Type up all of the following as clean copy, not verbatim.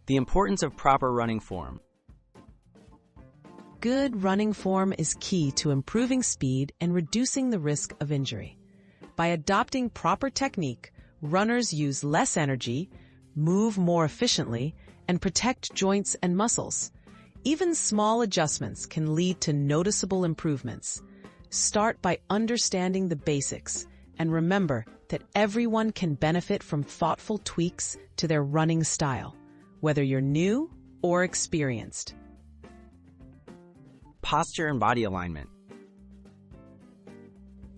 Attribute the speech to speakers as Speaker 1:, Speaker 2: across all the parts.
Speaker 1: The importance of proper running form.
Speaker 2: Good running form is key to improving speed and reducing the risk of injury. By adopting proper technique, runners use less energy, move more efficiently, and protect joints and muscles. Even small adjustments can lead to noticeable improvements. Start by understanding the basics, and remember that everyone can benefit from thoughtful tweaks to their running style, whether you're new or experienced.
Speaker 1: Posture and body alignment.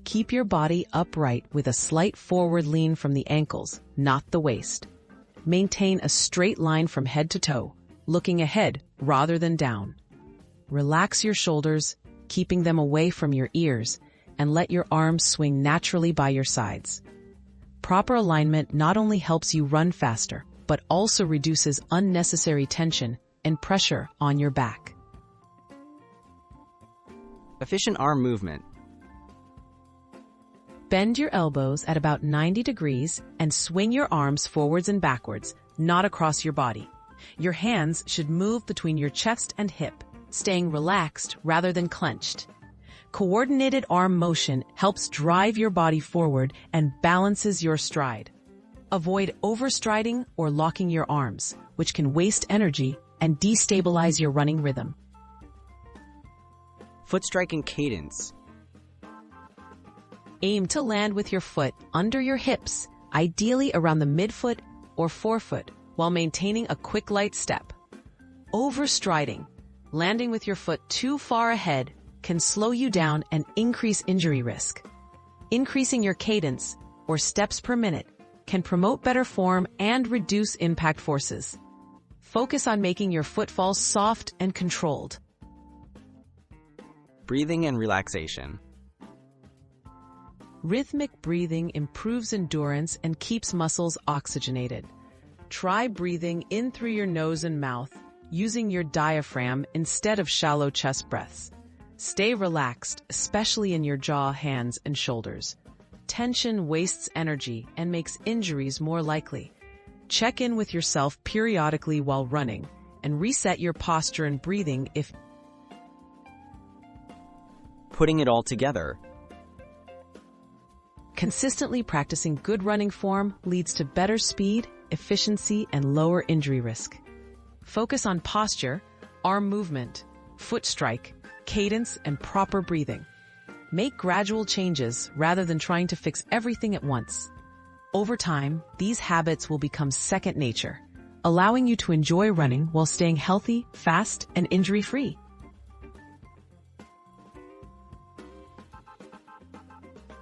Speaker 2: Keep your body upright with a slight forward lean from the ankles, not the waist. Maintain a straight line from head to toe, looking ahead rather than down. Relax your shoulders, keeping them away from your ears, and let your arms swing naturally by your sides. Proper alignment not only helps you run faster, but also reduces unnecessary tension and pressure on your back.
Speaker 1: Efficient arm movement.
Speaker 2: Bend your elbows at about 90 degrees and swing your arms forwards and backwards, not across your body. Your hands should move between your chest and hip, staying relaxed rather than clenched. Coordinated arm motion helps drive your body forward and balances your stride. Avoid overstriding or locking your arms, which can waste energy and destabilize your running rhythm.
Speaker 1: Foot strike and cadence.
Speaker 2: Aim to land with your foot under your hips, ideally around the midfoot or forefoot, while maintaining a quick light step. Overstriding, landing with your foot too far ahead, can slow you down and increase injury risk. Increasing your cadence, or steps per minute, can promote better form and reduce impact forces. Focus on making your footfall soft and controlled.
Speaker 1: Breathing and relaxation.
Speaker 2: Rhythmic breathing improves endurance and keeps muscles oxygenated. Try breathing in through your nose and mouth, using your diaphragm instead of shallow chest breaths. Stay relaxed, especially in your jaw, hands, and shoulders. Tension wastes energy and makes injuries more likely. Check in with yourself periodically while running, and reset your posture and breathing if
Speaker 1: Putting it all together.
Speaker 2: Consistently practicing good running form leads to better speed, efficiency, and lower injury risk. Focus on posture, arm movement, foot strike, cadence, and proper breathing. Make gradual changes rather than trying to fix everything at once. Over time, these habits will become second nature, allowing you to enjoy running while staying healthy, fast, and injury-free.